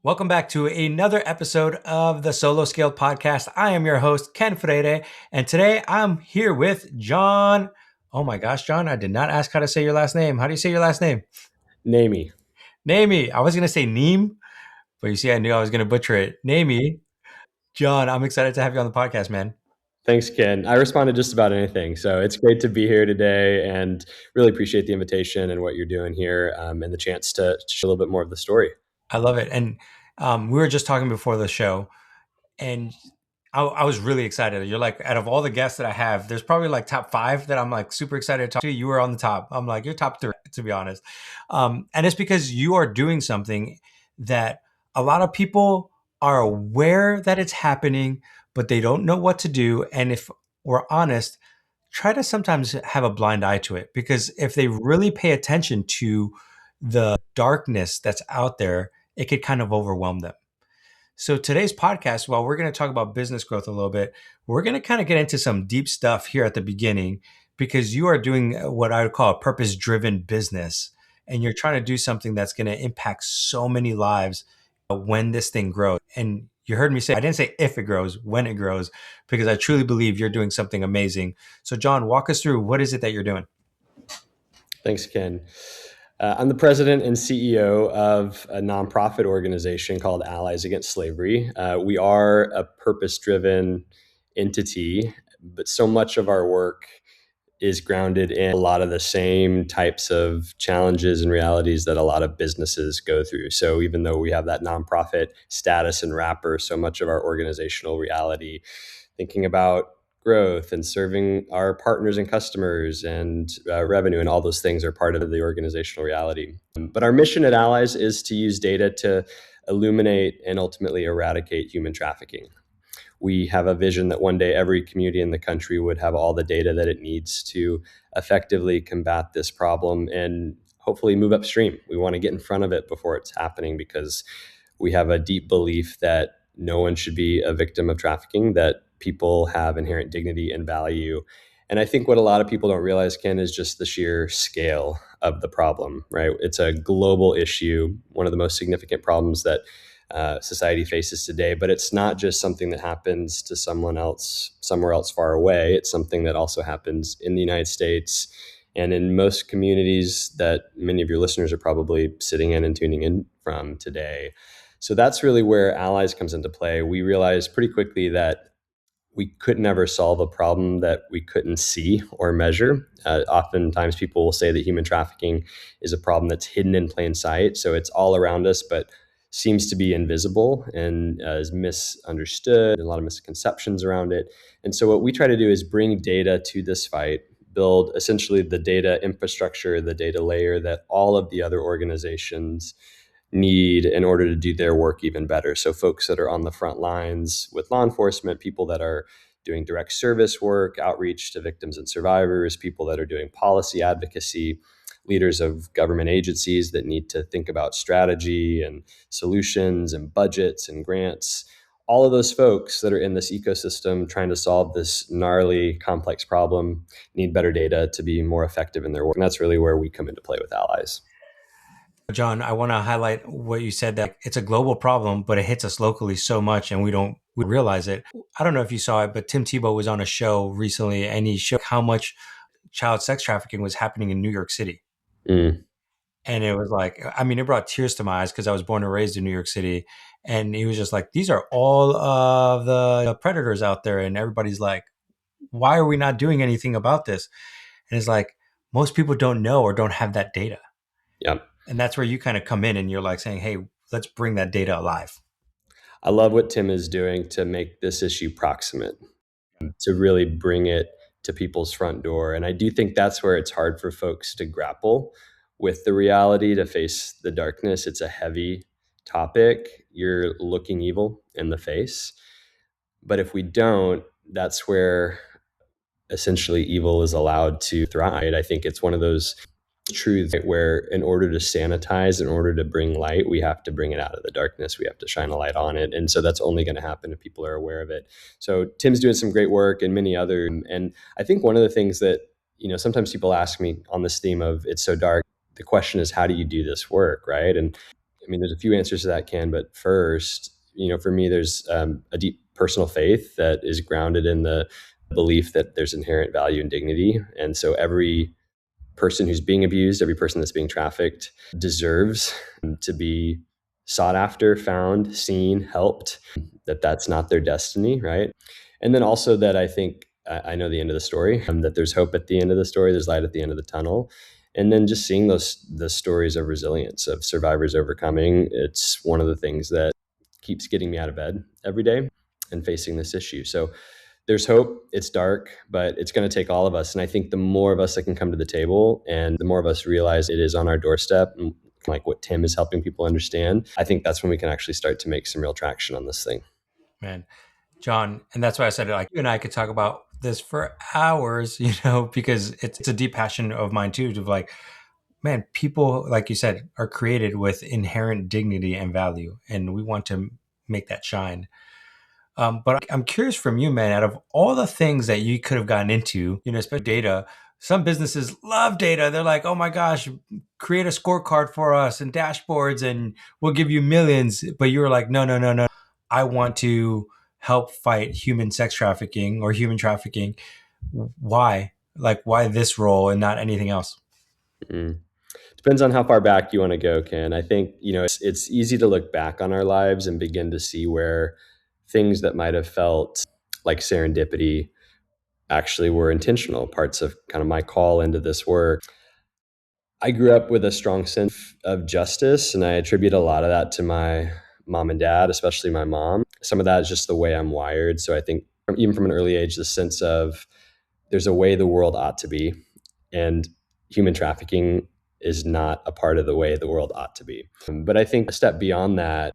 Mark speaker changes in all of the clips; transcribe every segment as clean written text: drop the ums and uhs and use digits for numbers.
Speaker 1: Welcome back to another episode of the Solo Scaled Podcast. I am your host, Ken Freire, and today I'm here with John. Oh my gosh, John, I did not ask how to say your last name. How do you say your last name?
Speaker 2: Nehme.
Speaker 1: Nehme. I was going to say Neem, but you see, I knew I was going to butcher it. Nehme. John, I'm excited to have you on the podcast, man.
Speaker 2: Thanks, Ken. I respond to just about anything. So it's great to be here today and really appreciate the invitation and what you're doing here and the chance to share a little bit more of the story.
Speaker 1: I love it. And we were just talking before the show, and I was really excited. You're like, out of all the guests that I have, there's probably like top 5 that I'm like super excited to talk to. You were on the top. I'm like, you're top 3, to be honest. And it's because you are doing something that a lot of people are aware that it's happening, but they don't know what to do. And if we're honest, try to sometimes have a blind eye to it, because if they really pay attention to the darkness that's out there, it could kind of overwhelm them. So today's podcast, while we're going to talk about business growth a little bit, we're going to kind of get into some deep stuff here at the beginning, because you are doing what I would call a purpose-driven business, and you're trying to do something that's going to impact so many lives when this thing grows. And you heard me say, I didn't say if it grows, when it grows, because I truly believe you're doing something amazing. So John, walk us through, what is it that you're doing?
Speaker 2: Thanks, Ken. I'm the president and CEO of a nonprofit organization called Allies Against Slavery. We are a purpose-driven entity, but so much of our work is grounded in a lot of the same types of challenges and realities that a lot of businesses go through. So even though we have that nonprofit status and wrapper, so much of our organizational reality, thinking about growth and serving our partners and customers and revenue and all those things are part of the organizational reality. But our mission at Allies is to use data to illuminate and ultimately eradicate human trafficking. We have a vision that one day every community in the country would have all the data that it needs to effectively combat this problem and hopefully move upstream. We want to get in front of it before it's happening, because we have a deep belief that no one should be a victim of trafficking, that people have inherent dignity and value. And I think what a lot of people don't realize, Ken, is just the sheer scale of the problem, right? It's a global issue, one of the most significant problems that society faces today. But it's not just something that happens to someone else somewhere else far away. It's something that also happens in the United States and in most communities that many of your listeners are probably sitting in and tuning in from today. So that's really where Allies comes into play. We realized pretty quickly that we could never solve a problem that we couldn't see or measure. Oftentimes people will say that human trafficking is a problem that's hidden in plain sight. So it's all around us, but seems to be invisible and is misunderstood, and a lot of misconceptions around it. And so what we try to do is bring data to this fight, build essentially the data infrastructure, the data layer that all of the other organizations need in order to do their work even better. So folks that are on the front lines with law enforcement, people that are doing direct service work, outreach to victims and survivors, people that are doing policy advocacy, leaders of government agencies that need to think about strategy and solutions and budgets and grants. All of those folks that are in this ecosystem trying to solve this gnarly, complex problem need better data to be more effective in their work. And that's really where we come into play with Allies.
Speaker 1: John, I want to highlight what you said, that it's a global problem, but it hits us locally so much and we realize it. I don't know if you saw it, but Tim Tebow was on a show recently and he showed how much child sex trafficking was happening in New York City.
Speaker 2: Mm.
Speaker 1: And it was like, I mean, it brought tears to my eyes because I was born and raised in New York City. And he was just like, these are all of the predators out there. And everybody's like, why are we not doing anything about this? And it's like, most people don't know or don't have that data.
Speaker 2: Yeah.
Speaker 1: And that's where you kind of come in and you're like saying, hey, let's bring that data alive.
Speaker 2: I love what Tim is doing to make this issue proximate, to really bring it to people's front door. And I do think that's where it's hard for folks to grapple with the reality, to face the darkness. It's a heavy topic. You're looking evil in the face. But if we don't, that's where essentially evil is allowed to thrive. I think it's one of those truths where in order to sanitize, in order to bring light, we have to bring it out of the darkness. We have to shine a light on it. And so that's only going to happen if people are aware of it. So Tim's doing some great work and many others. And I think one of the things that, sometimes people ask me on this theme of it's so dark, the question is, how do you do this work, right? And I mean, there's a few answers to that, Ken, but first, for me, there's a deep personal faith that is grounded in the belief that there's inherent value and dignity. And so every person who's being abused, every person that's being trafficked deserves to be sought after, found, seen, helped, that that's not their destiny, right? And then also that I think I know the end of the story, that there's hope at the end of the story, there's light at the end of the tunnel. And then just seeing the stories of resilience, of survivors overcoming, it's one of the things that keeps getting me out of bed every day and facing this issue. So there's hope. It's dark, but it's going to take all of us. And I think the more of us that can come to the table and the more of us realize it is on our doorstep, and like what Tim is helping people understand, I think that's when we can actually start to make some real traction on this thing.
Speaker 1: Man, John, and that's why I said it, like you and I could talk about this for hours, because it's a deep passion of mine too, to like, man, people, like you said, are created with inherent dignity and value, and we want to make that shine. But I'm curious from you, man, out of all the things that you could have gotten into, especially data, some businesses love data. They're like, oh my gosh, create a scorecard for us and dashboards and we'll give you millions. But you were like, no, no, no, no. I want to help fight human sex trafficking or human trafficking. Why? Like, why this role and not anything else?
Speaker 2: Mm. Depends on how far back you want to go, Ken. I think, it's easy to look back on our lives and begin to see where things that might have felt like serendipity actually were intentional parts of kind of my call into this work. I grew up with a strong sense of justice, and I attribute a lot of that to my mom and dad, especially my mom. Some of that is just the way I'm wired. So I think even from an early age, the sense of there's a way the world ought to be, and human trafficking is not a part of the way the world ought to be. But I think a step beyond that,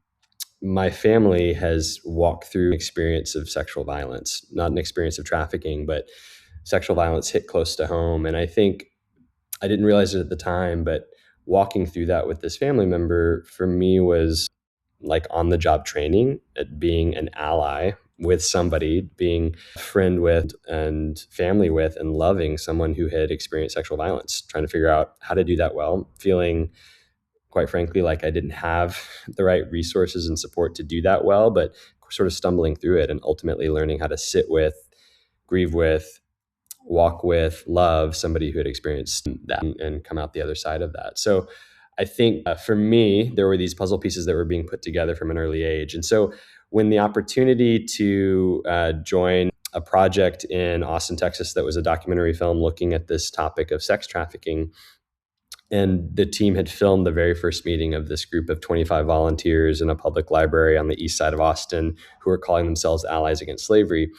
Speaker 2: my family has walked through an experience of sexual violence, not an experience of trafficking, but sexual violence hit close to home. And I think I didn't realize it at the time, but walking through that with this family member for me was like on the job training at being an ally with somebody, being a friend with and family with, and loving someone who had experienced sexual violence, trying to figure out how to do that well, feeling quite frankly like I didn't have the right resources and support to do that well, but sort of stumbling through it and ultimately learning how to sit with, grieve with, walk with, love somebody who had experienced that and come out the other side of that. So I think for me, there were these puzzle pieces that were being put together from an early age. And so when the opportunity to join a project in Austin, Texas, that was a documentary film looking at this topic of sex trafficking, and the team had filmed the very first meeting of this group of 25 volunteers in a public library on the east side of Austin who were calling themselves Allies Against Slavery,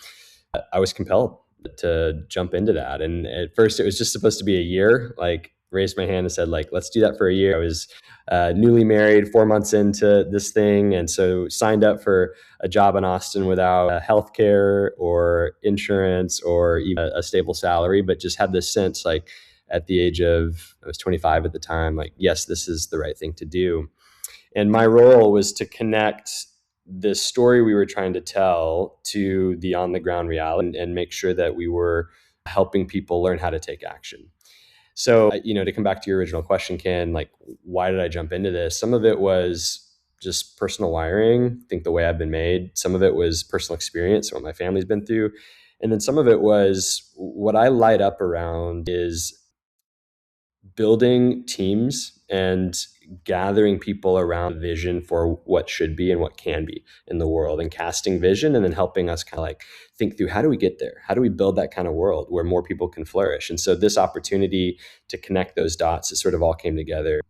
Speaker 2: I was compelled to jump into that. And at first it was just supposed to be a year, like raised my hand and said, like, let's do that for a year. I was newly married, 4 months into this thing. And so signed up for a job in Austin without health care or insurance or even a stable salary, but just had this sense like at the age of, I was 25 at the time, like, yes, this is the right thing to do. And my role was to connect the story we were trying to tell to the on the ground reality and make sure that we were helping people learn how to take action. So, to come back to your original question, Ken, like, why did I jump into this? Some of it was just personal wiring, I think the way I've been made. Some of it was personal experience, what my family's been through. And then some of it was what I light up around is building teams and gathering people around vision for what should be and what can be in the world, and casting vision, and then helping us kind of like think through, how do we get there? How do we build that kind of world where more people can flourish? And so this opportunity to connect those dots, it sort of all came together,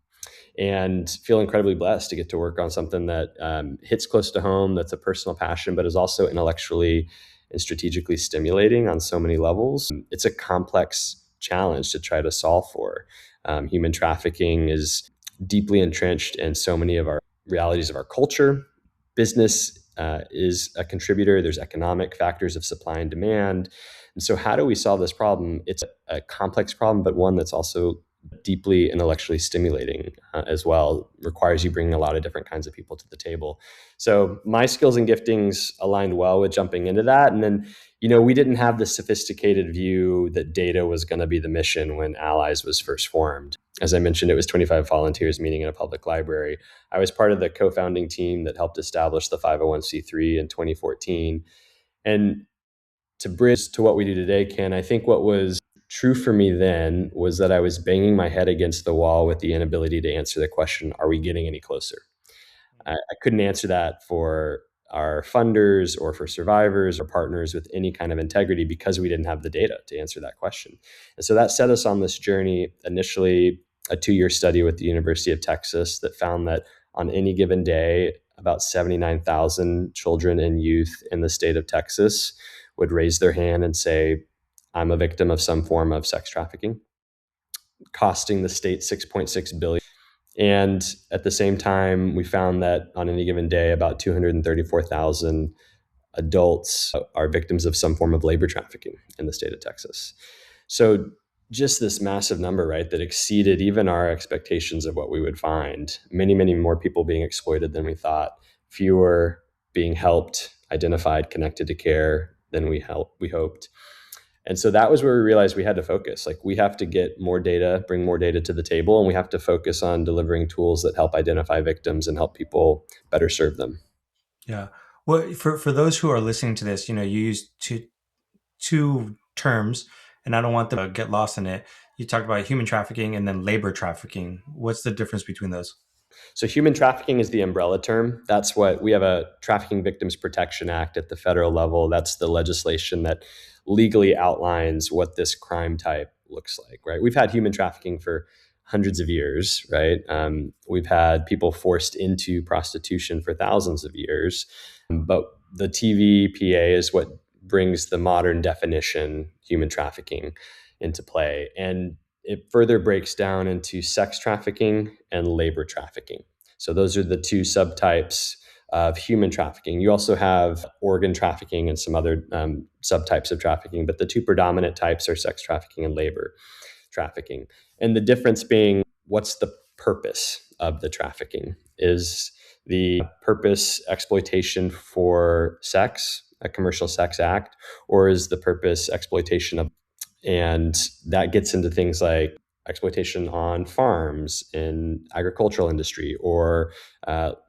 Speaker 2: and feel incredibly blessed to get to work on something that hits close to home, that's a personal passion, but is also intellectually and strategically stimulating on so many levels. It's a complex challenge to try to solve for. Human trafficking is deeply entrenched in so many of our realities of our culture. Business is a contributor. There's economic factors of supply and demand. And so how do we solve this problem? It's a complex problem, but one that's also deeply intellectually stimulating as well. Requires you bringing a lot of different kinds of people to the table. So my skills and giftings aligned well with jumping into that. And then, we didn't have the sophisticated view that data was going to be the mission when Allies was first formed. As I mentioned, it was 25 volunteers meeting in a public library. I was part of the co-founding team that helped establish the 501c3 in 2014. And to bridge to what we do today, Ken, I think what was true for me then was that I was banging my head against the wall with the inability to answer the question, are we getting any closer? I couldn't answer that for our funders or for survivors or partners with any kind of integrity because we didn't have the data to answer that question. And so that set us on this journey, initially a 2-year study with the University of Texas that found that on any given day, about 79,000 children and youth in the state of Texas would raise their hand and say, I'm a victim of some form of sex trafficking, costing the state 6.6 billion. And at the same time, we found that on any given day, about 234,000 adults are victims of some form of labor trafficking in the state of Texas. So just this massive number, right, that exceeded even our expectations of what we would find. Many, many more people being exploited than we thought, fewer being helped, identified, connected to care than we hoped. And so that was where we realized we had to focus. Like, we have to get more data, bring more data to the table, and we have to focus on delivering tools that help identify victims and help people better serve them.
Speaker 1: Yeah. Well, for those who are listening to this, you use two terms, and I don't want them to get lost in it. You talked about human trafficking and then labor trafficking. What's the difference between those?
Speaker 2: So human trafficking is the umbrella term. That's what we have, a Trafficking Victims Protection Act at the federal level. That's the legislation that legally outlines what this crime type looks like, right? We've had human trafficking for hundreds of years, right? We've had people forced into prostitution for thousands of years. But the TVPA is what brings the modern definition, human trafficking, into play. And it further breaks down into sex trafficking and labor trafficking. So those are the two subtypes of human trafficking. You also have organ trafficking and some other subtypes of trafficking, but the two predominant types are sex trafficking and labor trafficking. And the difference being, what's the purpose of the trafficking? Is the purpose exploitation for sex, a commercial sex act, or is the purpose exploitation of, and that gets into things like exploitation on farms in agricultural industry, or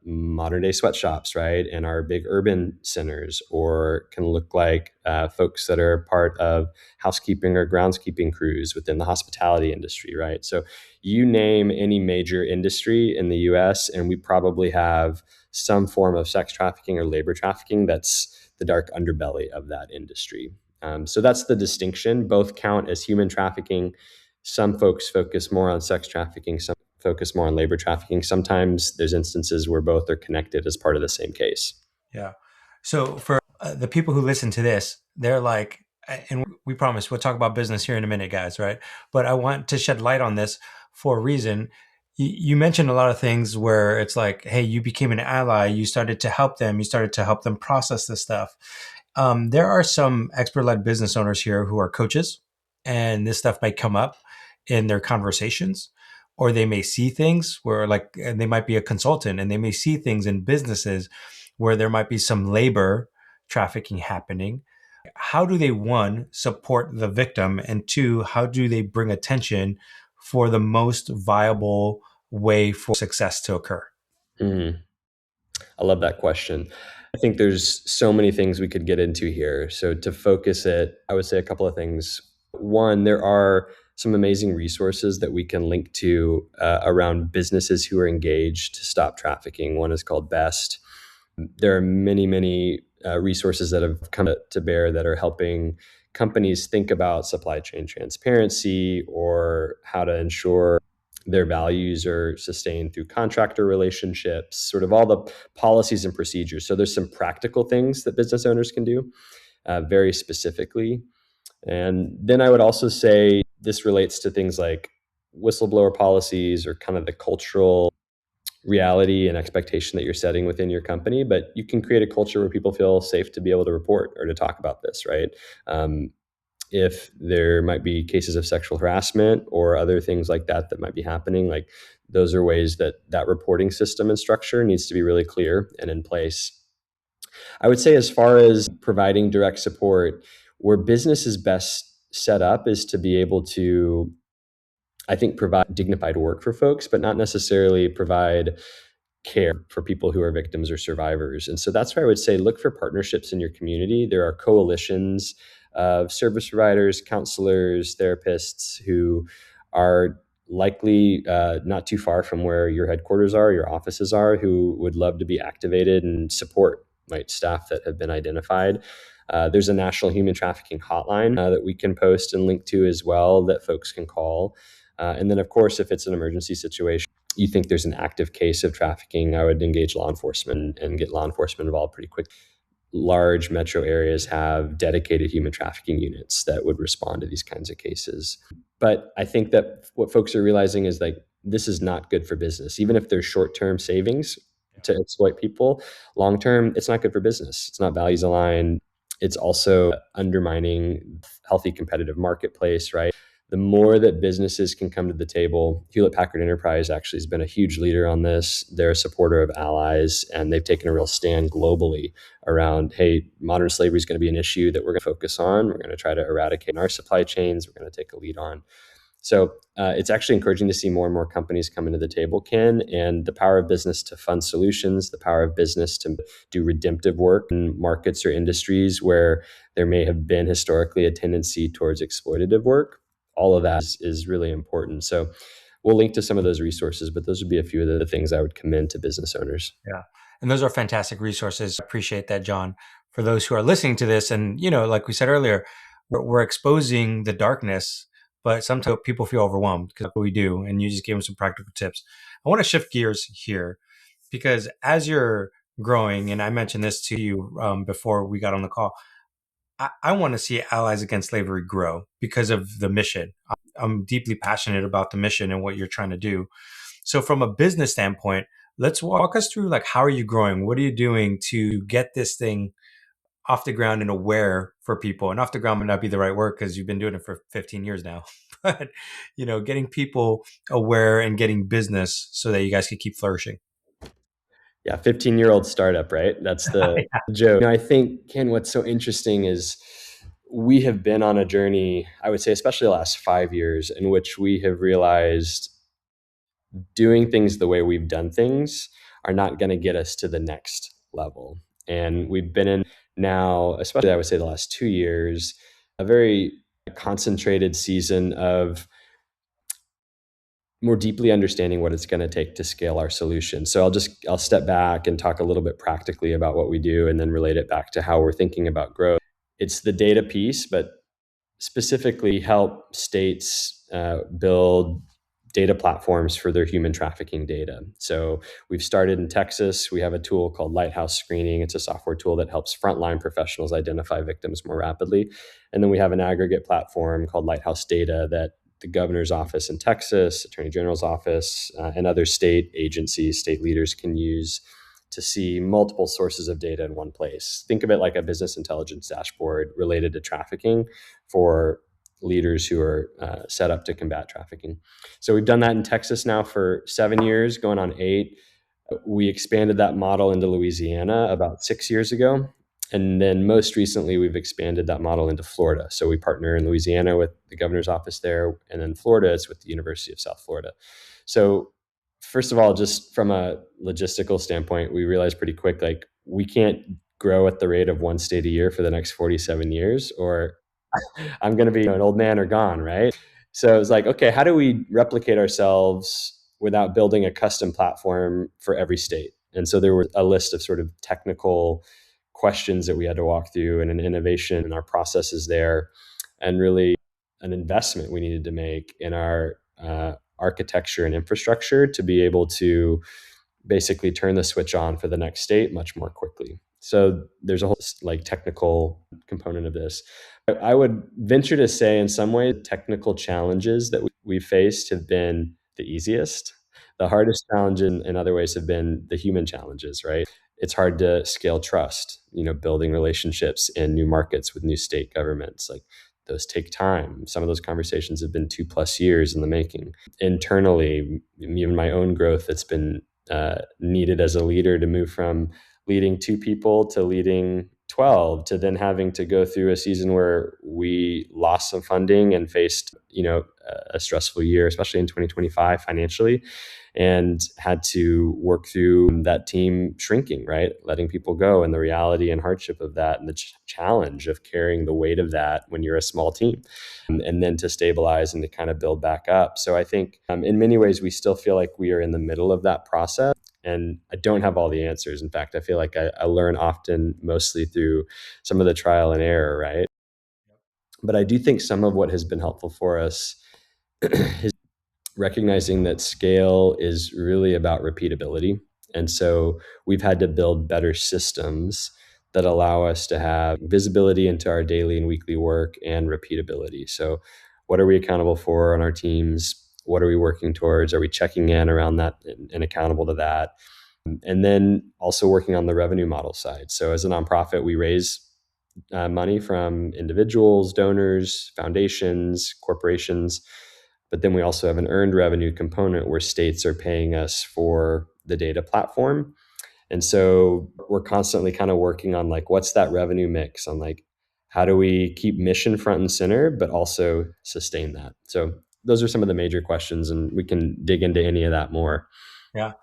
Speaker 2: modern day sweatshops, right, in our big urban centers, or can look like folks that are part of housekeeping or groundskeeping crews within the hospitality industry, right? So you name any major industry in the US, and we probably have some form of sex trafficking or labor trafficking that's the dark underbelly of that industry. So that's the distinction. Both count as human trafficking. Some folks focus more on sex trafficking, some focus more on labor trafficking. Sometimes there's instances where both are connected as part of the same case.
Speaker 1: Yeah. So for the people who listen to this, they're like, and we promise we'll talk about business here in a minute, guys, right? But I want to shed light on this for a reason. You mentioned a lot of things where it's like, hey, you became an ally. You started to help them. You started to help them process this stuff. There are some expert-led business owners here who are coaches, and this stuff might come up in their conversations, or they may see things where, like, and they might be a consultant, and they may see things in businesses where there might be some labor trafficking happening. How do they, one, support the victim, and two, how do they bring attention for the most viable way for success to occur?
Speaker 2: Mm, I love that question. I think there's so many things we could get into here. So to focus it, I would say a couple of things. One, there are some amazing resources that we can link to around businesses who are engaged to stop trafficking. One is called BEST. There are many, many resources that have come to bear that are helping companies think about supply chain transparency, or how to ensure their values are sustained through contractor relationships, sort of all the policies and procedures. So there's some practical things that business owners can do very specifically. And then I would also say this relates to things like whistleblower policies, or kind of the cultural reality and expectation that you're setting within your company. But you can create a culture where people feel safe to be able to report or to talk about this, right? if there might be cases of sexual harassment or other things like that that might be happening. Like, those are ways that that reporting system and structure needs to be really clear and in place. I would say, as far as providing direct support, where business is best set up is to be able to, I think, provide dignified work for folks, but not necessarily provide care for people who are victims or survivors. And so that's why I would say look for partnerships in your community. There are coalitions of service providers, counselors, therapists who are likely not too far from where your headquarters are, your offices are, who would love to be activated and support staff that have been identified. There's a national human trafficking hotline that we can post and link to as well that folks can call. And then, of course, if it's an emergency situation, you think there's an active case of trafficking, I would engage law enforcement and get law enforcement involved pretty quick. Large metro areas have dedicated human trafficking units that would respond to these kinds of cases. But I think that what folks are realizing is, like, this is not good for business. Even if there's short-term savings to exploit people, long-term, it's not good for business. It's not values aligned. It's also undermining healthy competitive marketplace, right? The more that businesses can come to the table, Hewlett Packard Enterprise actually has been a huge leader on this. They're a supporter of allies, and they've taken a real stand globally around, hey, modern slavery is going to be an issue that we're going to focus on. We're going to try to eradicate in our supply chains. We're going to take a lead on. So it's actually encouraging to see more and more companies come into the table, Ken, and the power of business to fund solutions, the power of business to do redemptive work in markets or industries where there may have been historically a tendency towards exploitative work. All of that is really important. So we'll link to some of those resources, but those would be a few of the things I would commend to business owners.
Speaker 1: Yeah. And those are fantastic resources. I appreciate that, John. For those who are listening to this, and, like we said earlier, we're exposing the darkness, but sometimes people feel overwhelmed because what we do, and you just gave them some practical tips. I want to shift gears here because as you're growing, and I mentioned this to you before we got on the call, I want to see Allies Against Slavery grow because of the mission. I'm deeply passionate about the mission and what you're trying to do. So from a business standpoint, let's walk us through, like, how are you growing? What are you doing to get this thing off the ground and aware for people? And off the ground might not be the right word because you've been doing it for 15 years now. But, getting people aware and getting business so that you guys can keep flourishing.
Speaker 2: Yeah, 15-year-old startup, right? That's the joke. I think, Ken, what's so interesting is we have been on a journey, I would say, especially the last 5 years, in which we have realized doing things the way we've done things are not going to get us to the next level. And we've been in now, especially I would say the last 2 years, a very concentrated season of more deeply understanding what it's going to take to scale our solution. So I'll step back and talk a little bit practically about what we do and then relate it back to how we're thinking about growth. It's the data piece, but specifically help states build data platforms for their human trafficking data. So we've started in Texas. We have a tool called Lighthouse Screening. It's a software tool that helps frontline professionals identify victims more rapidly. And then we have an aggregate platform called Lighthouse Data that the governor's office in Texas, attorney general's office, and other state agencies, state leaders can use to see multiple sources of data in one place. Think of it like a business intelligence dashboard related to trafficking for leaders who are set up to combat trafficking. So we've done that in Texas now for 7 years, going on 8. We expanded that model into Louisiana about 6 years ago. And then most recently, we've expanded that model into Florida. So we partner in Louisiana with the governor's office there. And then Florida, it's with the University of South Florida. So first of all, just from a logistical standpoint, we realized pretty quick, like, we can't grow at the rate of one state a year for the next 47 years, or I'm going to be an old man or gone, right? So it was like, okay, how do we replicate ourselves without building a custom platform for every state? And so there was a list of sort of technical questions that we had to walk through, and an innovation in our processes there, and really an investment we needed to make in our architecture and infrastructure to be able to basically turn the switch on for the next state much more quickly. So there's a whole technical component of this. I would venture to say, in some ways, technical challenges that we faced have been the easiest. The hardest challenge in other ways have been the human challenges, right? It's hard to scale trust, building relationships in new markets with new state governments. Like, Those take time. Some of those conversations have been 2+ years in the making. Internally, even my own growth that's been needed as a leader to move from leading 2 people to leading 12, to then having to go through a season where we lost some funding and faced, a stressful year, especially in 2025 financially, and had to work through that team shrinking, right? Letting people go, and the reality and hardship of that, and the challenge of carrying the weight of that when you're a small team, and then to stabilize and to kind of build back up. So I think in many ways, we still feel like we are in the middle of that process. And I don't have all the answers. In fact, I feel like I learn often mostly through some of the trial and error, right? But I do think some of what has been helpful for us is recognizing that scale is really about repeatability. And so we've had to build better systems that allow us to have visibility into our daily and weekly work and repeatability. So, what are we accountable for on our teams? What are we working towards? Are we checking in around that and accountable to that? And then also working on the revenue model side. So, as a nonprofit, we raise money from individuals, donors, foundations, corporations. But then we also have an earned revenue component where states are paying us for the data platform. And so we're constantly kind of working on like, what's that revenue mix, on like, how do we keep mission front and center, but also sustain that? So those are some of the major questions, and we can dig into any of that more.
Speaker 1: Yeah.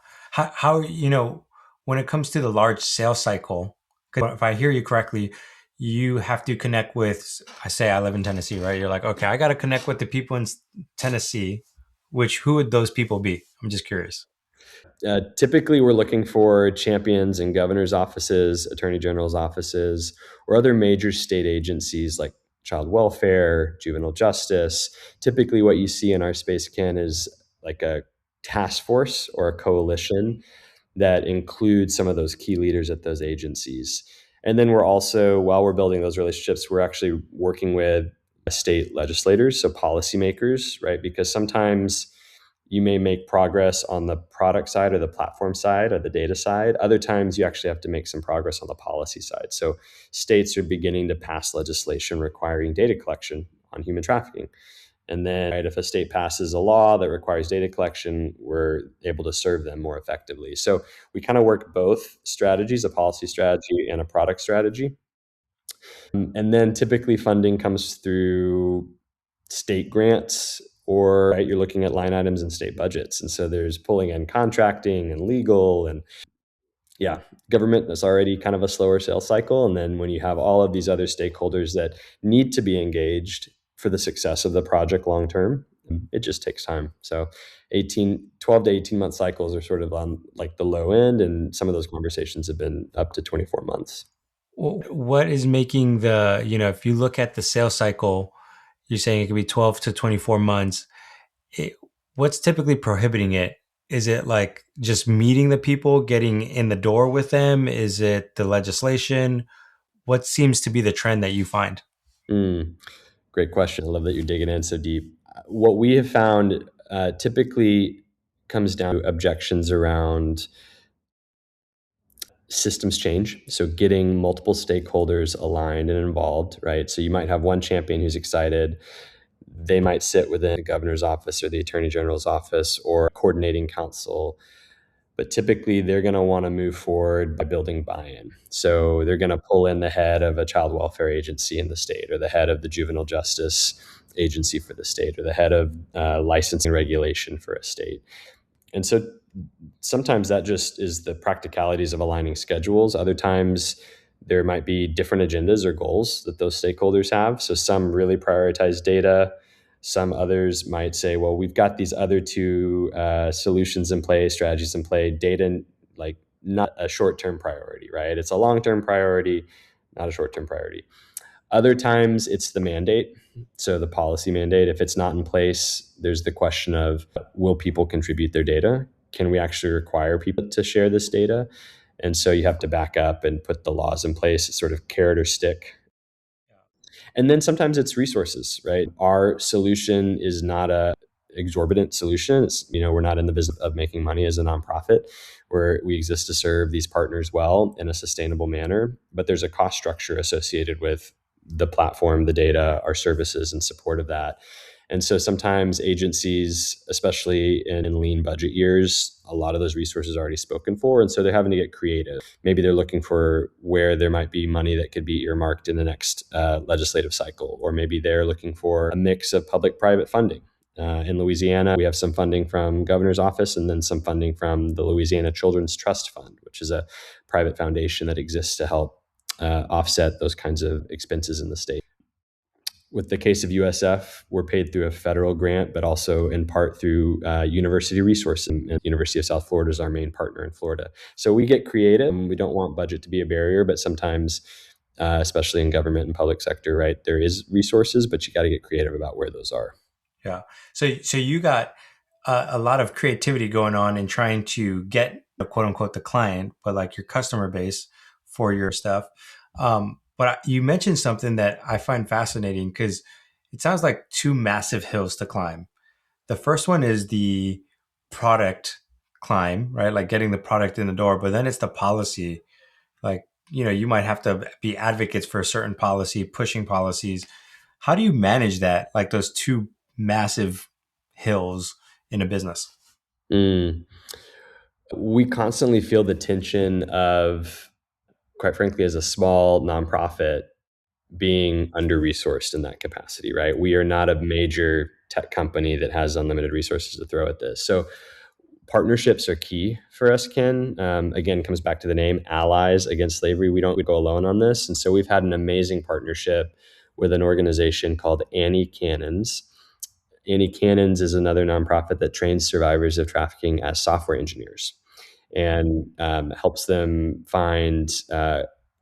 Speaker 1: When it comes to the large sales cycle, 'cause if I hear you correctly, you have to connect with, I live in Tennessee, right? You're like, okay, I got to connect with the people in Tennessee, who would those people be? I'm just curious.
Speaker 2: Typically, we're looking for champions in governor's offices, attorney general's offices, or other major state agencies like child welfare, juvenile justice. Typically, what you see in our space, Ken, is like a task force or a coalition that includes some of those key leaders at those agencies. And then we're also, while we're building those relationships, we're actually working with state legislators, so policymakers, right? Because sometimes you may make progress on the product side or the platform side or the data side. Other times you actually have to make some progress on the policy side. So states are beginning to pass legislation requiring data collection on human trafficking. And then, right, if a state passes a law that requires data collection, we're able to serve them more effectively. So we kind of work both strategies, a policy strategy and a product strategy. And then typically funding comes through state grants, or right, you're looking at line items in state budgets. And so there's pulling in contracting and legal, and yeah, government is already kind of a slower sales cycle. And then when you have all of these other stakeholders that need to be engaged for the success of the project long term, it just takes time. So 12 to 18 month cycles are sort of on like the low end. And some of those conversations have been up to 24 months.
Speaker 1: What is making if you look at the sales cycle, you're saying it could be 12 to 24 months. What's typically prohibiting it? Is it like just meeting the people, getting in the door with them? Is it the legislation? What seems to be the trend that you find?
Speaker 2: Great question. I love that you're digging in so deep. What we have found typically comes down to objections around systems change. So getting multiple stakeholders aligned and involved, right? So you might have one champion who's excited. They might sit within the governor's office or the attorney general's office or coordinating council. But typically, they're going to want to move forward by building buy-in. So they're going to pull in the head of a child welfare agency in the state, or the head of the juvenile justice agency for the state, or the head of licensing regulation for a state. And so sometimes that just is the practicalities of aligning schedules. Other times there might be different agendas or goals that those stakeholders have. So some really prioritize data. Some others might say, well, we've got these other two solutions in play, strategies in play, data, like not a short-term priority, right? It's a long-term priority, not a short-term priority. Other times it's the mandate. So the policy mandate, if it's not in place, there's the question of, will people contribute their data? Can we actually require people to share this data? And so you have to back up and put the laws in place. It's sort of carrot or stick. And then sometimes it's resources, right? Our solution is not a exorbitant solution. It's, we're not in the business of making money as a nonprofit, where we exist to serve these partners well in a sustainable manner. But there's a cost structure associated with the platform, the data, our services in support of that. And so sometimes agencies, especially in lean budget years, a lot of those resources are already spoken for. And so they're having to get creative. Maybe they're looking for where there might be money that could be earmarked in the next legislative cycle, or maybe they're looking for a mix of public-private funding. In Louisiana, we have some funding from governor's office and then some funding from the Louisiana Children's Trust Fund, which is a private foundation that exists to help offset those kinds of expenses in the state. With the case of USF, we're paid through a federal grant, but also in part through university resources. And University of South Florida is our main partner in Florida. So we get creative. We don't want budget to be a barrier, but sometimes, especially in government and public sector, right, there is resources, but you got to get creative about where those are.
Speaker 1: Yeah. So you got a lot of creativity going on in trying to get quote unquote the client, but like your customer base for your stuff. But you mentioned something that I find fascinating because it sounds like two massive hills to climb. The first one is the product climb, right? Like getting the product in the door, but then it's the policy. Like, you might have to be advocates for a certain policy, pushing policies. How do you manage that? Like those two massive hills in a business?
Speaker 2: Mm. We constantly feel the tension of, quite frankly, as a small nonprofit, being under resourced in that capacity, right? We are not a major tech company that has unlimited resources to throw at this. So partnerships are key for us, Ken. Again, comes back to the name, Allies Against Slavery. We don't go alone on this. And so we've had an amazing partnership with an organization called Annie Cannons. Annie Cannons is another nonprofit that trains survivors of trafficking as software engineers and helps them find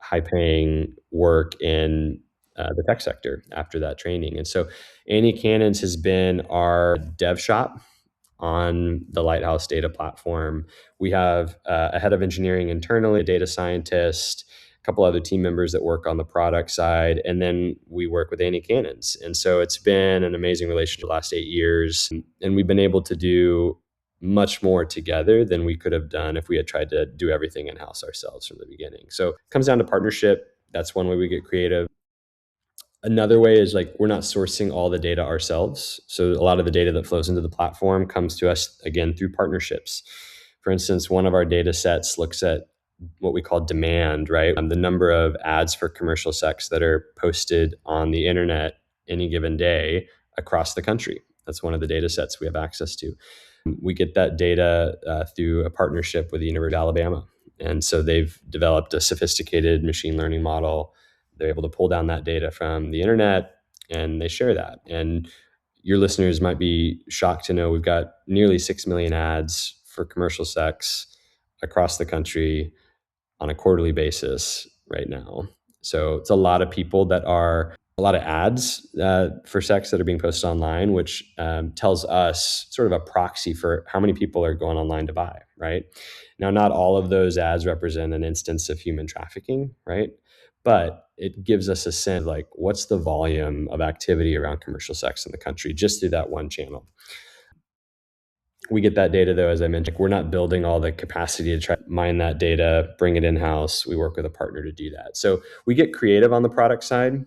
Speaker 2: high-paying work in the tech sector after that training. And so Annie Cannons has been our dev shop on the Lighthouse data platform. We have a head of engineering internally, a data scientist, a couple other team members that work on the product side, and then we work with Annie Cannons. And so it's been an amazing relationship the last 8 years, and we've been able to do much more together than we could have done if we had tried to do everything in-house ourselves from the beginning. So it comes down to partnership. That's one way we get creative. Another way is like we're not sourcing all the data ourselves. So a lot of the data that flows into the platform comes to us again through partnerships. For instance, one of our data sets looks at what we call demand, right? The number of ads for commercial sex that are posted on the internet any given day across the country. That's one of the data sets we have access to. We get that data through a partnership with the University of Alabama. And so they've developed a sophisticated machine learning model. They're able to pull down that data from the internet and they share that. And your listeners might be shocked to know we've got nearly 6 million ads for commercial sex across the country on a quarterly basis right now. So it's a lot of people that are a lot of ads for sex that are being posted online, which tells us sort of a proxy for how many people are going online to buy, right? Now, not all of those ads represent an instance of human trafficking, right? But it gives us a sense of like what's the volume of activity around commercial sex in the country just through that one channel. We get that data though, as I mentioned, we're not building all the capacity to try to mine that data, bring it in-house. We work with a partner to do that. So we get creative on the product side.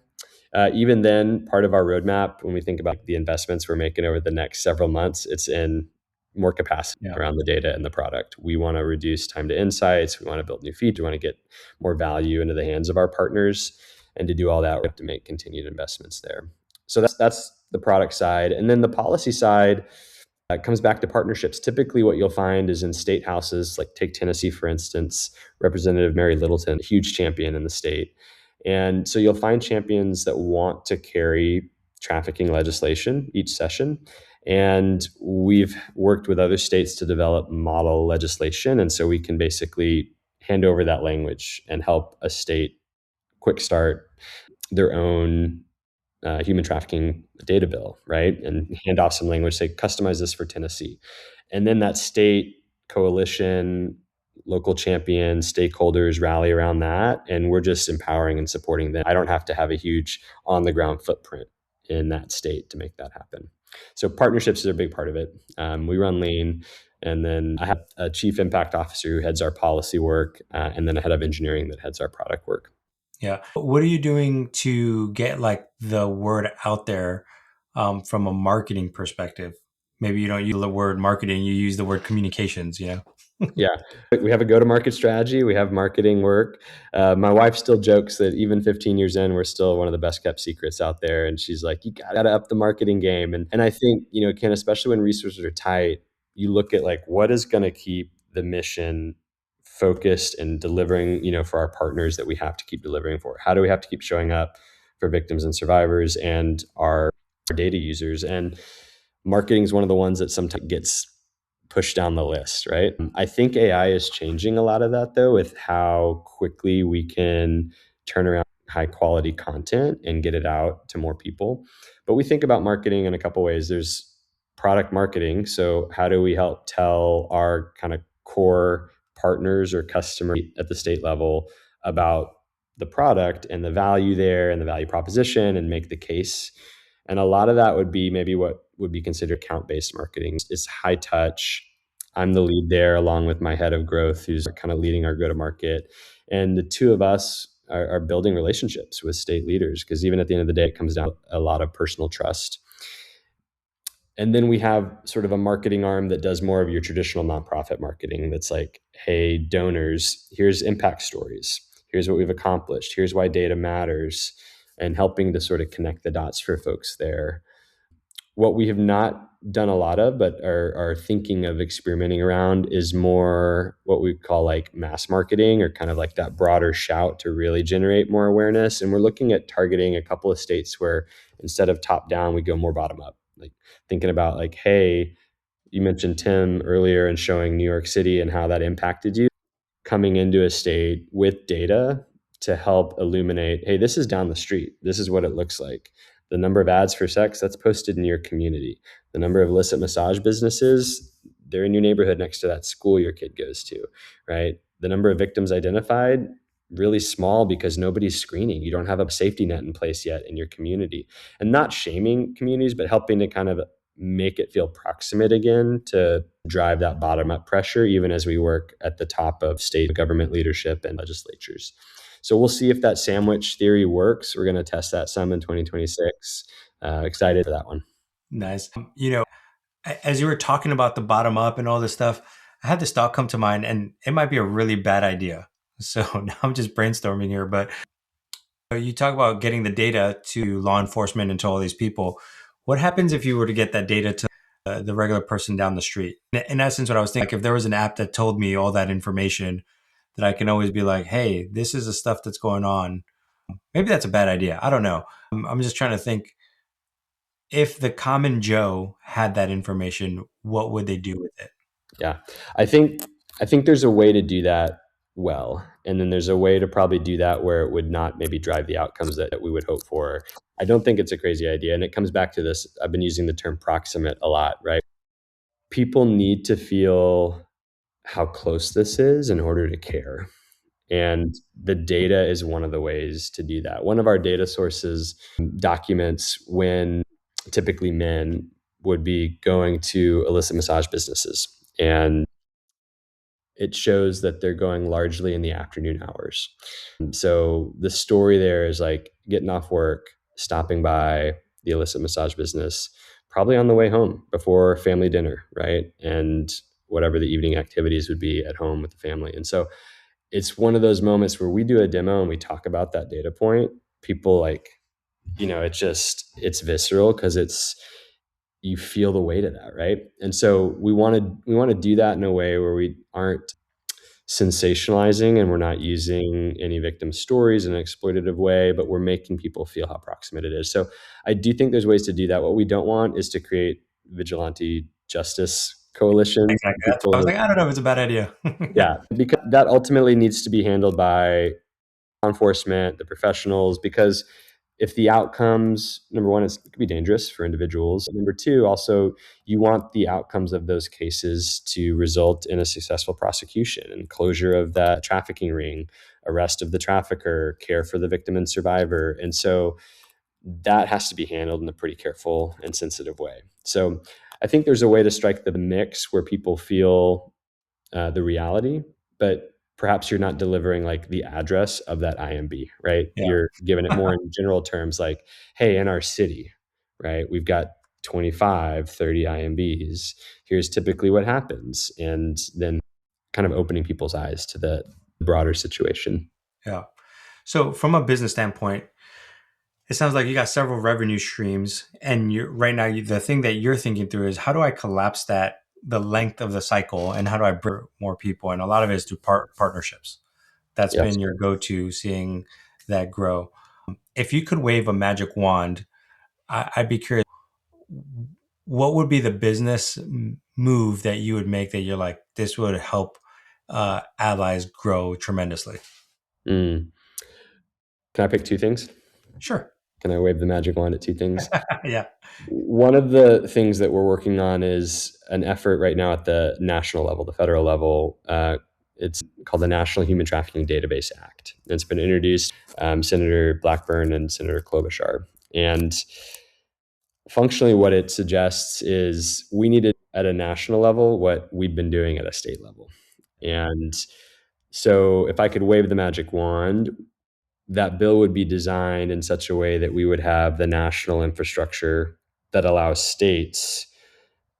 Speaker 2: Even then, part of our roadmap, when we think about the investments we're making over the next several months, it's in more capacity around the data and the product. We want to reduce time to insights. We want to build new features. We want to get more value into the hands of our partners. And to do all that, we have to make continued investments there. So that's the product side. And then the policy side comes back to partnerships. Typically, what you'll find is in state houses, like take Tennessee, for instance, Representative Mary Littleton, a huge champion in the state. And so you'll find champions that want to carry trafficking legislation each session. And we've worked with other states to develop model legislation. And so we can basically hand over that language and help a state quick start their own human trafficking data bill, right? And hand off some language, say, customize this for Tennessee. And then that state coalition, local champions, stakeholders rally around that. And we're just empowering and supporting them. I don't have to have a huge on the ground footprint in that state to make that happen. So partnerships are a big part of it. We run lean. And then I have a chief impact officer who heads our policy work, and then a head of engineering that heads our product work.
Speaker 1: Yeah. What are you doing to get like the word out there from a marketing perspective? Maybe you don't use the word marketing, you use the word communications, you know?
Speaker 2: Yeah, we have a go-to-market strategy. We have marketing work. My wife still jokes that even 15 years in, we're still one of the best kept secrets out there. And she's like, "You gotta up the marketing game." And I think, Ken, especially when resources are tight, you look at like what is going to keep the mission focused and delivering, for our partners that we have to keep delivering for. How do we have to keep showing up for victims and survivors and our data users? And marketing is one of the ones that sometimes gets pushed down the list, right? I think AI is changing a lot of that though, with how quickly we can turn around high quality content and get it out to more people. But we think about marketing in a couple ways. There's product marketing. So how do we help tell our kind of core partners or customers at the state level about the product and the value there and the value proposition and make the case? And a lot of that would be maybe what would be considered account based marketing. It's high touch. I'm the lead there along with my head of growth who's kind of leading our go to market. And the two of us are building relationships with state leaders because even at the end of the day, it comes down to a lot of personal trust. And then we have sort of a marketing arm that does more of your traditional nonprofit marketing that's like, hey, donors, here's impact stories. Here's what we've accomplished. Here's why data matters, and helping to sort of connect the dots for folks there. What we have not done a lot of, but are thinking of experimenting around is more what we call like mass marketing or kind of like that broader shout to really generate more awareness. And we're looking at targeting a couple of states where instead of top down, we go more bottom up, like thinking about like, hey, you mentioned Tim earlier and showing New York City and how that impacted you, coming into a state with data to help illuminate, hey, this is down the street. This is what it looks like. The number of ads for sex, that's posted in your community. The number of illicit massage businesses, they're in your neighborhood next to that school your kid goes to, right? The number of victims identified, really small because nobody's screening. You don't have a safety net in place yet in your community. And not shaming communities, but helping to kind of make it feel proximate again to drive that bottom up pressure, even as we work at the top of state government leadership and legislatures. So we'll see if that sandwich theory works. We're going to test that some in 2026. Excited for that one.
Speaker 1: Nice. As you were talking about the bottom up and all this stuff, I had this thought come to mind, and it might be a really bad idea. So now I'm just brainstorming here, but you talk about getting the data to law enforcement and to all these people. What happens if you were to get that data to the regular person down the street? In essence, what I was thinking, like if there was an app that told me all that information, that I can always be like, hey, this is the stuff that's going on. Maybe that's a bad idea. I don't know. I'm just trying to think, if the common Joe had that information, what would they do with it?
Speaker 2: Yeah, I think I think there's a way to do that well, and then there's a way to probably do that where it would not maybe drive the outcomes that we would hope for. I don't think it's a crazy idea, and it comes back to this. I've been using the term proximate a lot, right? People need to feel how close this is in order to care. And the data is one of the ways to do that. One of our data sources documents when typically men would be going to illicit massage businesses. And it shows that they're going largely in the afternoon hours. So the story there is like getting off work, stopping by the illicit massage business, probably on the way home before family dinner, right? And whatever the evening activities would be at home with the family. And so it's one of those moments where we do a demo and we talk about that data point. People like, it's visceral because you feel the weight of that, right? And so we want to do that in a way where we aren't sensationalizing and we're not using any victim stories in an exploitative way, but we're making people feel how proximate it is. So I do think there's ways to do that. What we don't want is to create vigilante justice coalitions.
Speaker 1: Exactly. That's why I
Speaker 2: People
Speaker 1: was
Speaker 2: who,
Speaker 1: like, I don't know if it's a bad idea.
Speaker 2: yeah, because that ultimately needs to be handled by law enforcement, the professionals, because if the outcomes, number one, it could be dangerous for individuals. Number two, also, you want the outcomes of those cases to result in a successful prosecution and closure of that trafficking ring, arrest of the trafficker, care for the victim and survivor. And so that has to be handled in a pretty careful and sensitive way. So I think there's a way to strike the mix where people feel the reality, but perhaps you're not delivering like the address of that IMB, right?
Speaker 1: Yeah.
Speaker 2: You're giving it more in general terms like, hey, in our city, right, we've got 25, 30 IMBs. Here's typically what happens. And then kind of opening people's eyes to the broader situation.
Speaker 1: Yeah. So from a business standpoint, it sounds like you got several revenue streams, and you right now the thing that you're thinking through is how do I collapse that the length of the cycle, and how do I bring more people? And a lot of it is through partnerships. That's
Speaker 2: Yes.
Speaker 1: been your go-to, seeing that grow. If you could wave a magic wand, I'd be curious, what would be the business move that you would make that you're like, this would help allies grow tremendously?
Speaker 2: Mm. Can I pick two things?
Speaker 1: Sure.
Speaker 2: Can I wave the magic wand at two things?
Speaker 1: Yeah.
Speaker 2: One of the things that we're working on is an effort right now at the national level, the federal level. It's called the National Human Trafficking Database Act. It's been introduced Senator Blackburn and Senator Klobuchar. And functionally, what it suggests is we need to, at a national level, what we've been doing at a state level. And so, if I could wave the magic wand, that bill would be designed in such a way that we would have the national infrastructure that allows states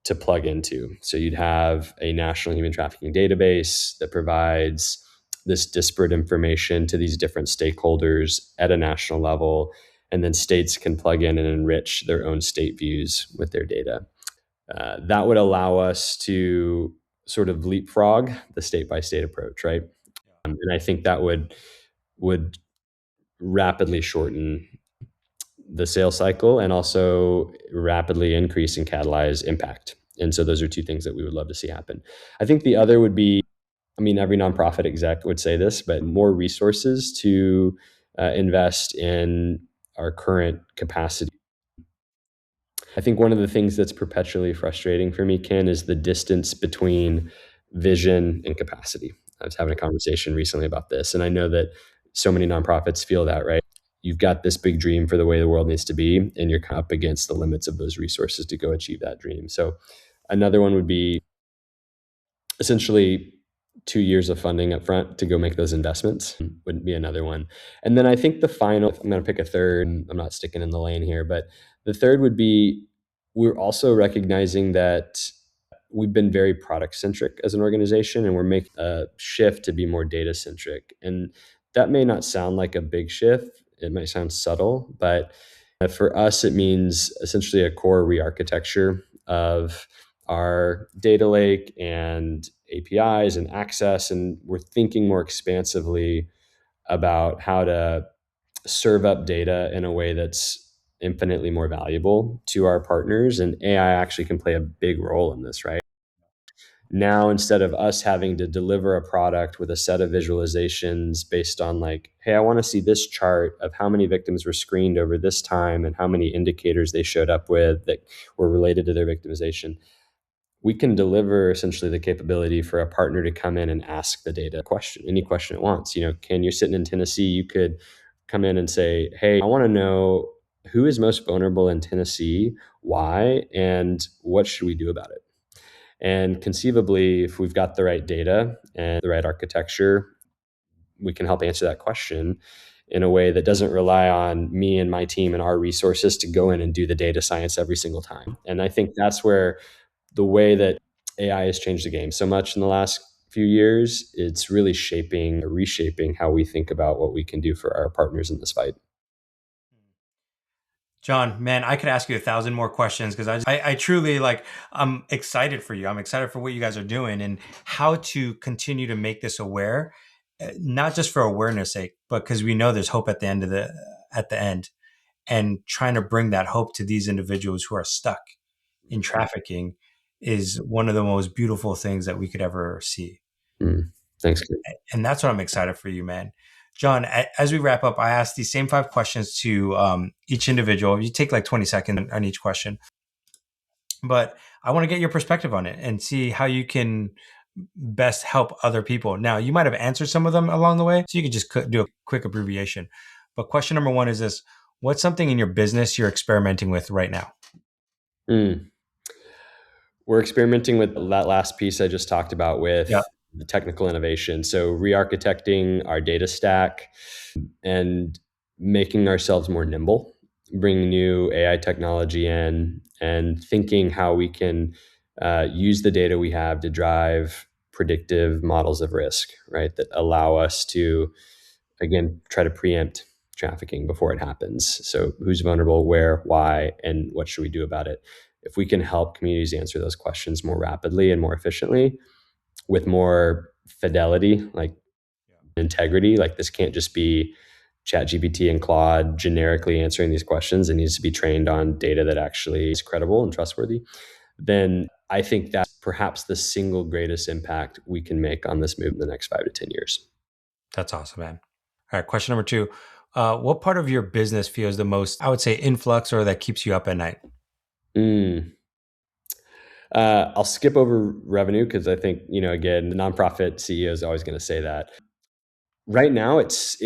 Speaker 2: to plug into. So you'd have a national human trafficking database that provides this disparate information to these different stakeholders at a national level. And then states can plug in and enrich their own state views with their data. That would allow us to sort of leapfrog the state by state approach, right? And I think that would rapidly shorten the sales cycle and also rapidly increase and catalyze impact. And so those are two things that we would love to see happen. I think the other would be, I mean, every nonprofit exec would say this, but more resources to invest in our current capacity. I think one of the things that's perpetually frustrating for me, Ken, is the distance between vision and capacity. I was having a conversation recently about this, and I know that so many nonprofits feel that, right? You've got this big dream for the way the world needs to be, and you're up against the limits of those resources to go achieve that dream. So another one would be essentially 2 years of funding up front to go make those investments would be another one. And then I think the final, I'm going to pick a third, I'm not sticking in the lane here, but the third would be we're also recognizing that we've been very product centric as an organization, and we're making a shift to be more data centric. And that may not sound like a big shift, it might sound subtle, but for us, it means essentially a core re-architecture of our data lake and APIs and access. And we're thinking more expansively about how to serve up data in a way that's infinitely more valuable to our partners. And AI actually can play a big role in this, right? Now, instead of us having to deliver a product with a set of visualizations based on like, hey, I want to see this chart of how many victims were screened over this time and how many indicators they showed up with that were related to their victimization, we can deliver essentially the capability for a partner to come in and ask the data question, any question it wants. Can you're sitting in Tennessee, you could come in and say, hey, I want to know who is most vulnerable in Tennessee, why, and what should we do about it? And conceivably, if we've got the right data and the right architecture, we can help answer that question in a way that doesn't rely on me and my team and our resources to go in and do the data science every single time. And I think that's where the way that AI has changed the game so much in the last few years, it's really reshaping how we think about what we can do for our partners in this fight.
Speaker 1: John, man, I could ask you 1,000 more questions because I truly like, I'm excited for you. I'm excited for what you guys are doing and how to continue to make this aware, not just for awareness sake, but because we know there's hope at the end, and trying to bring that hope to these individuals who are stuck in trafficking is one of the most beautiful things that we could ever see.
Speaker 2: Thanks, Kate.
Speaker 1: And that's what I'm excited for you, man. John, as we wrap up, I ask these same 5 questions to each individual. You take like 20 seconds on each question, but I want to get your perspective on it and see how you can best help other people. Now, you might have answered some of them along the way, so you could just do a quick abbreviation. But question number 1 is this: what's something in your business you're experimenting with right now?
Speaker 2: Mm. We're experimenting with that last piece I just talked about with
Speaker 1: Yeah.
Speaker 2: the technical innovation. So re-architecting our data stack and making ourselves more nimble, bringing new AI technology in, and thinking how we can use the data we have to drive predictive models of risk, right? That allow us to, again, try to preempt trafficking before it happens. So who's vulnerable, where, why, and what should we do about it? If we can help communities answer those questions more rapidly and more efficiently with more fidelity, like integrity, like this can't just be ChatGPT and Claude generically answering these questions. It needs to be trained on data that actually is credible and trustworthy. Then I think that's perhaps the single greatest impact we can make on this move in the next 5 to 10 years.
Speaker 1: That's awesome, man. All right, question number two. What part of your business feels the most, I would say, influx or that keeps you up at night?
Speaker 2: Mm. I'll skip over revenue because I think, again, the nonprofit CEO is always going to say that. Right now, it's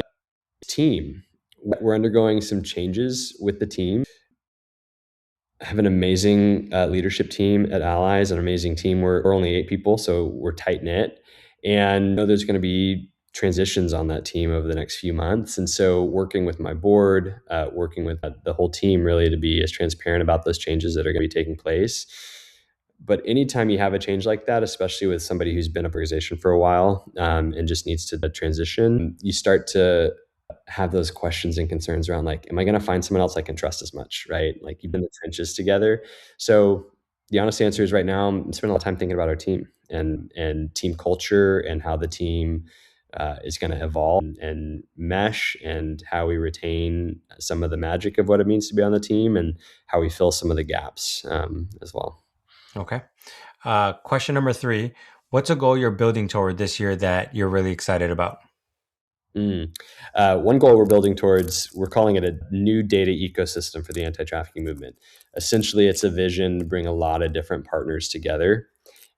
Speaker 2: team. We're undergoing some changes with the team. I have an amazing leadership team at Allies, an amazing team. We're only 8 people, so we're tight knit. And I know there's going to be transitions on that team over the next few months. And so, working with my board, working with the whole team, really to be as transparent about those changes that are going to be taking place. But anytime you have a change like that, especially with somebody who's been in an organization for a while and just needs to transition, you start to have those questions and concerns around like, am I going to find someone else I can trust as much, right? Like you've been in the trenches together. So the honest answer is right now, I'm spending a lot of time thinking about our team and team culture and how the team is going to evolve and mesh and how we retain some of the magic of what it means to be on the team and how we fill some of the gaps as well.
Speaker 1: Okay. Question number three. What's a goal you're building toward this year that you're really excited about?
Speaker 2: One goal we're building towards, we're calling it a new data ecosystem for the anti-trafficking movement. Essentially, it's a vision to bring a lot of different partners together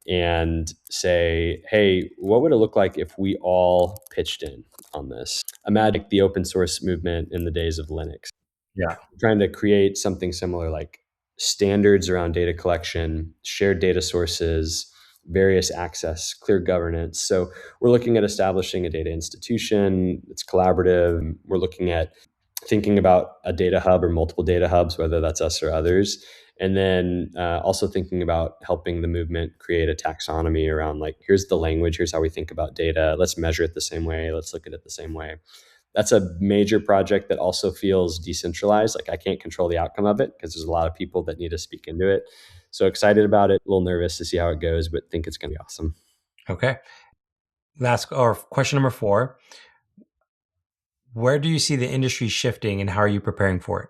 Speaker 2: and say, hey, what would it look like if we all pitched in on this? Imagine the open source movement in the days of Linux.
Speaker 1: Yeah.
Speaker 2: Trying to create something similar like standards around data collection, shared data sources, various access, clear governance. So we're looking at establishing a data institution. It's collaborative. We're looking at thinking about a data hub or multiple data hubs, whether that's us or others. And then also thinking about helping the movement create a taxonomy around like, here's the language, here's how we think about data. Let's measure it the same way. Let's look at it the same way. That's a major project that also feels decentralized. Like I can't control the outcome of it because there's a lot of people that need to speak into it. So excited about it, a little nervous to see how it goes, but think it's going to be awesome.
Speaker 1: Okay. Last or question number four. Where do you see the industry shifting and how are you preparing for it?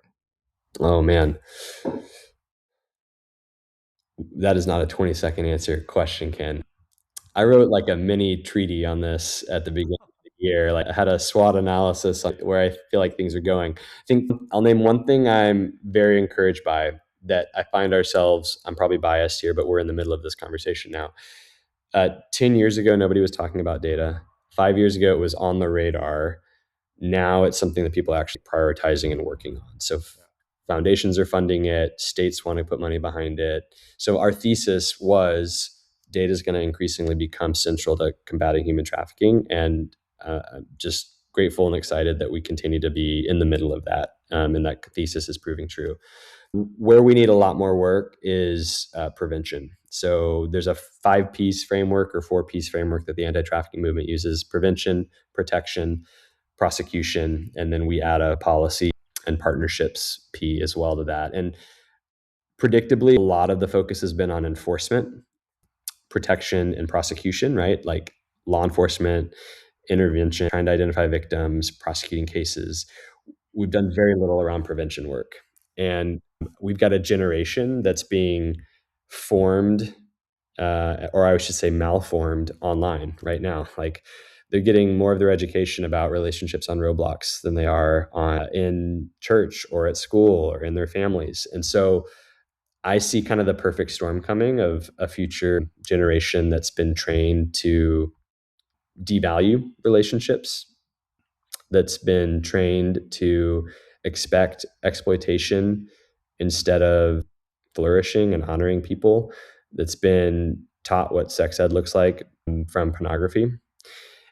Speaker 2: Oh man. That is not a 20-second answer question, Ken. I wrote like a mini treaty on this at the beginning of the year. Like I had a SWOT analysis like where I feel like things are going. I think I'll name one thing I'm very encouraged by that I find ourselves, I'm probably biased here, but we're in the middle of this conversation now. 10 years ago, nobody was talking about data. 5 years ago, it was on the radar. Now it's something that people are actually prioritizing and working on. So foundations are funding it, states want to put money behind it. So our thesis was data is going to increasingly become central to combating human trafficking. And I'm just grateful and excited that we continue to be in the middle of that. And that thesis is proving true. Where we need a lot more work is prevention. So there's a 5 piece framework or 4 piece framework that the anti-trafficking movement uses: prevention, protection, prosecution, and then we add a policy and partnerships P as well to that. And predictably, a lot of the focus has been on enforcement, protection, and prosecution, right? Like law enforcement, intervention, trying to identify victims, prosecuting cases. We've done very little around prevention work. And we've got a generation that's being formed, or I should say malformed online right now. Like they're getting more of their education about relationships on Roblox than they are in church or at school or in their families. And so I see kind of the perfect storm coming of a future generation that's been trained to devalue relationships, that's been trained to expect exploitation instead of flourishing and honoring people, that's been taught what sex ed looks like from pornography.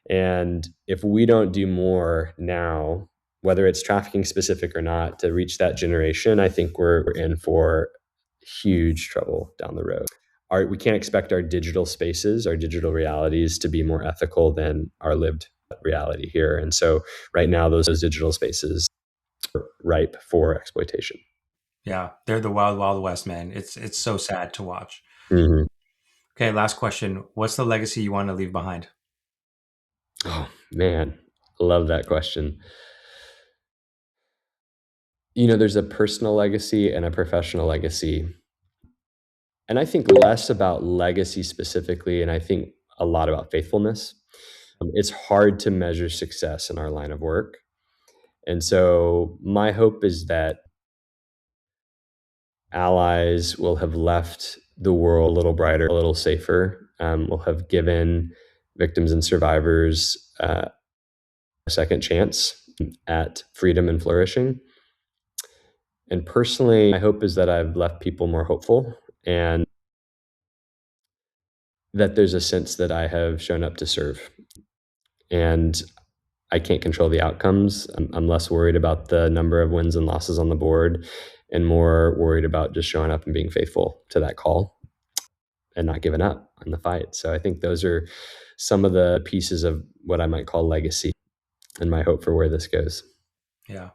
Speaker 2: And if we don't do more now, whether it's trafficking specific or not, to reach that generation, I think we're in for huge trouble down the road. We can't expect our digital spaces, our digital realities to be more ethical than our lived reality here. And so right now, those digital spaces are ripe for exploitation.
Speaker 1: Yeah, they're the wild, wild west, man. It's so sad to watch.
Speaker 2: Mm-hmm.
Speaker 1: Okay, last question. What's the legacy you want to leave behind?
Speaker 2: Oh, man. Love that question. There's a personal legacy and a professional legacy. And I think less about legacy specifically, and I think a lot about faithfulness. It's hard to measure success in our line of work. And so my hope is that allies will have left the world a little brighter, a little safer, will have given victims and survivors a second chance at freedom and flourishing. And personally, my hope is that I've left people more hopeful and that there's a sense that I have shown up to serve. And I can't control the outcomes. I'm less worried about the number of wins and losses on the board and more worried about just showing up and being faithful to that call and not giving up in the fight. So I think those are some of the pieces of what I might call legacy and my hope for where this goes.
Speaker 1: Yeah.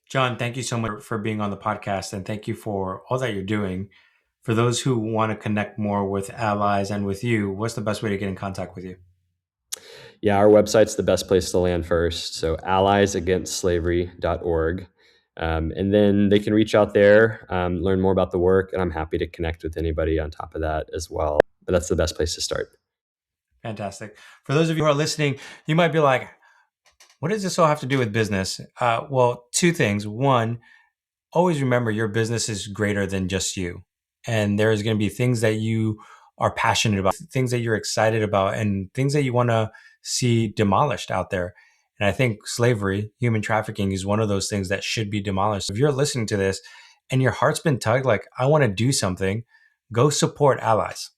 Speaker 1: John, thank you so much for being on the podcast, and thank you for all that you're doing. For those who want to connect more with allies and with you, what's the best way to get in contact with you?
Speaker 2: Yeah, our website's the best place to land first. So alliesagainstslavery.org. And then they can reach out there, learn more about the work, and I'm happy to connect with anybody on top of that as well. But that's the best place to start.
Speaker 1: Fantastic. For those of you who are listening, you might be like, what does this all have to do with business? Well, two things. One, always remember your business is greater than just you. And there's going to be things that you are passionate about, things that you're excited about, and things that you want to see demolished out there. And I think slavery, human trafficking is one of those things that should be demolished. If you're listening to this and your heart's been tugged, like, I want to do something, go support allies.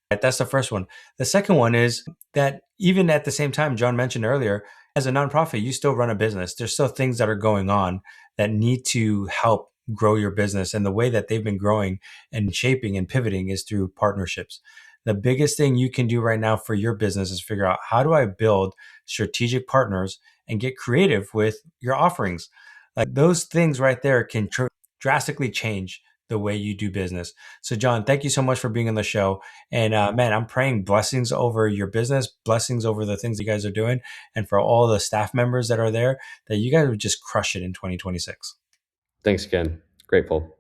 Speaker 1: That's the first one. The second one is that even at the same time, John mentioned earlier, as a nonprofit, you still run a business. There's still things that are going on that need to help grow your business. And the way that they've been growing and shaping and pivoting is through partnerships. The biggest thing you can do right now for your business is figure out, how do I build strategic partners and get creative with your offerings? Like, those things right there can drastically change the way you do business. So John, thank you so much for being on the show. And man, I'm praying blessings over your business, blessings over the things you guys are doing, and for all the staff members that are there, that you guys would just crush it in 2026.
Speaker 2: Thanks again. Grateful.